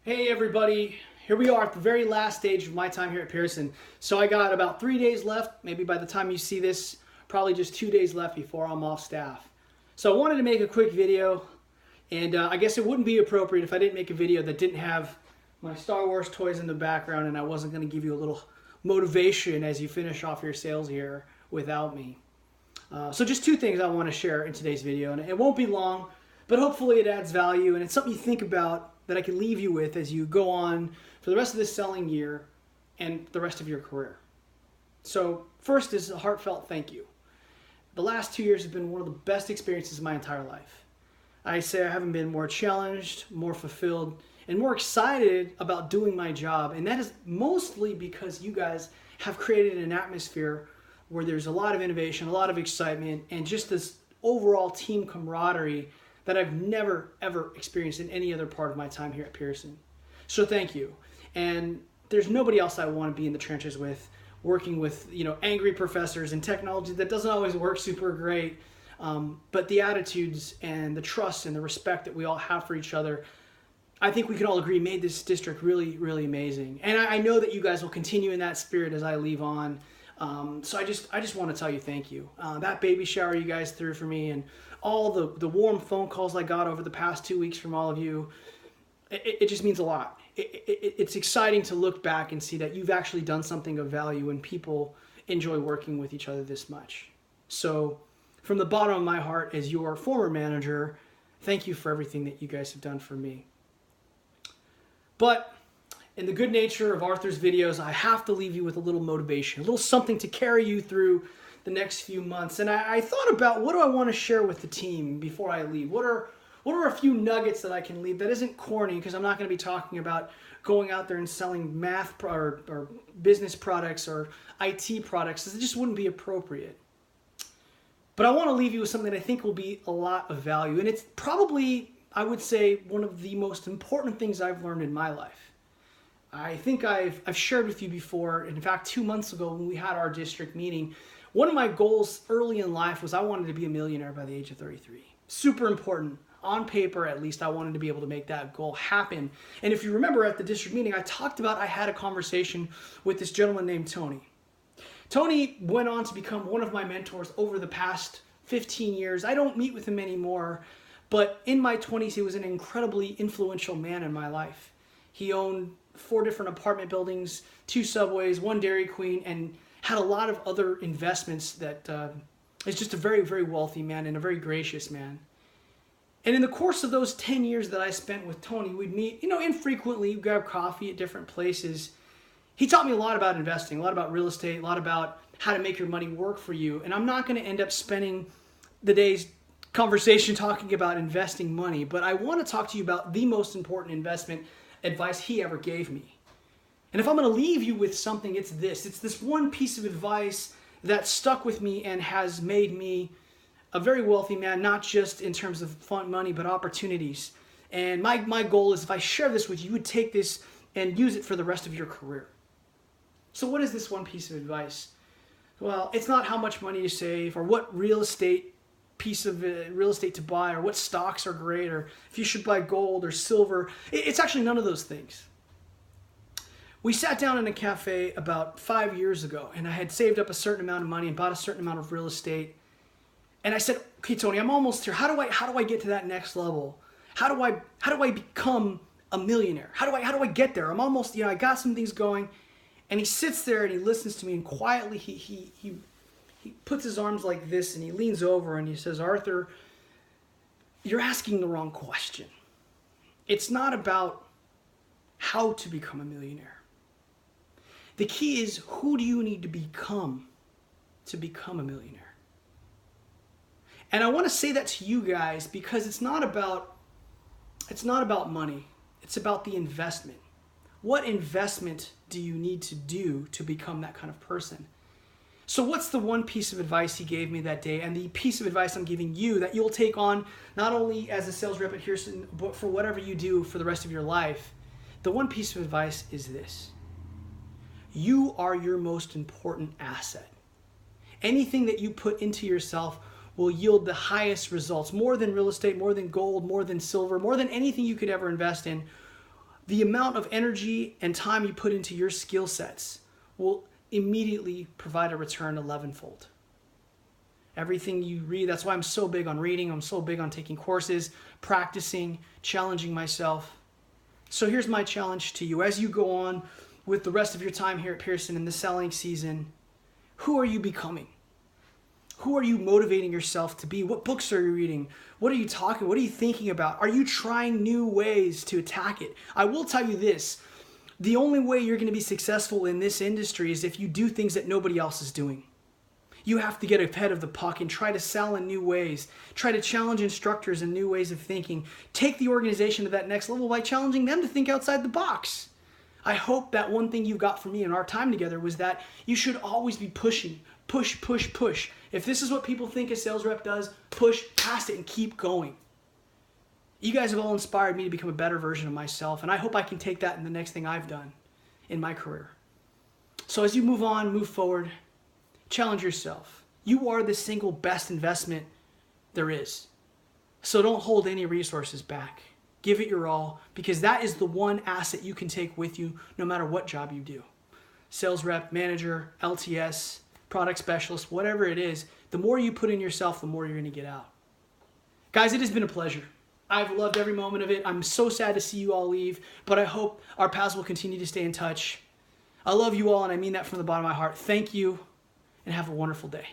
Hey everybody, here we are at the very last stage of my time here at Pearson. So I got about 3 days left, maybe by the time you see this, probably just 2 days left before I'm off staff. So I wanted to make a quick video, and I guess it wouldn't be appropriate if I didn't make a video that didn't have my Star Wars toys in the background and I wasn't going to give you a little motivation as you finish off your sales here without me. So just two things I want to share in today's video, and it won't be long, but hopefully it adds value and it's something you think about that I can leave you with as you go on for the rest of this selling year and the rest of your career. So first is a heartfelt thank you. The last 2 years have been one of the best experiences of my entire life. I say I haven't been more challenged, more fulfilled, and more excited about doing my job. And that is mostly because you guys have created an atmosphere where there's a lot of innovation, a lot of excitement, and just this overall team camaraderie that I've never, ever experienced in any other part of my time here at Pearson. So thank you. And there's nobody else I want to be in the trenches with, working with angry professors and technology that doesn't always work super great. But the attitudes and the trust and the respect that we all have for each other, I think we can all agree made this district really, really amazing. And I know that you guys will continue in that spirit as I leave on. So I just want to tell you thank you. That baby shower you guys threw for me and all the warm phone calls I got over the past 2 weeks from all of you, it just means a lot. It's exciting to look back and see that you've actually done something of value and people enjoy working with each other this much. So from the bottom of my heart as your former manager, thank you for everything that you guys have done for me. But in the good nature of Arthur's videos, I have to leave you with a little motivation, a little something to carry you through the next few months. And I thought about, what do I want to share with the team before I leave? What are a few nuggets that I can leave that isn't corny, because I'm not going to be talking about going out there and selling math or business products or IT products. It just wouldn't be appropriate. But I want to leave you with something that I think will be a lot of value. And it's probably, I would say, one of the most important things I've learned in my life. I think I've shared with you before. In fact, 2 months ago when we had our district meeting, one of my goals early in life was I wanted to be a millionaire by the age of 33. Super important. On paper, at least, I wanted to be able to make that goal happen. And if you remember at the district meeting, I talked about I had a conversation with this gentleman named Tony. Tony went on to become one of my mentors over the past 15 years. I don't meet with him anymore, but in my 20s, he was an incredibly influential man in my life. He owned 4 different apartment buildings, 2 Subways, 1 Dairy Queen, and had a lot of other investments that is just a very, very wealthy man and a very gracious man. And in the course of those 10 years that I spent with Tony, we'd meet, infrequently, grab coffee at different places. He taught me a lot about investing, a lot about real estate, a lot about how to make your money work for you. And I'm not going to end up spending the day's conversation talking about investing money, but I want to talk to you about the most important investment advice he ever gave me. And if I'm going to leave you with something, it's this. It's this one piece of advice that stuck with me and has made me a very wealthy man, not just in terms of fun money, but opportunities. And my goal is, if I share this with you, you would take this and use it for the rest of your career. So what is this one piece of advice? Well, it's not how much money you save or what real estate to buy or what stocks are great or if you should buy gold or silver. It's actually none of those things. We sat down in a cafe about 5 years ago, and I had saved up a certain amount of money and bought a certain amount of real estate. And I said, "Okay, Tony, I'm almost here. How do I get to that next level? How do I become a millionaire? How do I get there? I'm almost, I got some things going." And he sits there and he listens to me, and quietly he puts his arms like this and he leans over and he says, "Arthur, you're asking the wrong question. It's not about how to become a millionaire. The key is, who do you need to become a millionaire?" And I want to say that to you guys because it's not about money. It's about the investment. What investment do you need to do to become that kind of person? So what's the one piece of advice he gave me that day, and the piece of advice I'm giving you that you'll take on not only as a sales rep at Pearson, but for whatever you do for the rest of your life? The one piece of advice is this: you are your most important asset. Anything that you put into yourself will yield the highest results, more than real estate, more than gold, more than silver, more than anything you could ever invest in. the amount of energy and time you put into your skill sets will immediately provide a return 11-fold. Everything you read, that's why I'm so big on reading. I'm so big on taking courses, practicing, challenging myself. So here's my challenge to you. As you go on with the rest of your time here at Pearson in the selling season, who are you becoming? Who are you motivating yourself to be? What books are you reading? What are you talking? What are you thinking about? Are you trying new ways to attack it? I will tell you this. The only way you're going to be successful in this industry is if you do things that nobody else is doing. You have to get ahead of the puck and try to sell in new ways. Try to challenge instructors in new ways of thinking. Take the organization to that next level by challenging them to think outside the box. I hope that one thing you got from me in our time together was that you should always be pushing. Push, push, push. If this is what people think a sales rep does, push past it and keep going. You guys have all inspired me to become a better version of myself, and I hope I can take that in the next thing I've done in my career. So as you move on, move forward, challenge yourself. You are the single best investment there is. So don't hold any resources back. Give it your all, because that is the one asset you can take with you no matter what job you do. Sales rep, manager, LTS, product specialist, whatever it is, the more you put in yourself, the more you're going to get out. Guys, it has been a pleasure. I've loved every moment of it. I'm so sad to see you all leave, but I hope our paths will continue to stay in touch. I love you all, and I mean that from the bottom of my heart. Thank you, and have a wonderful day.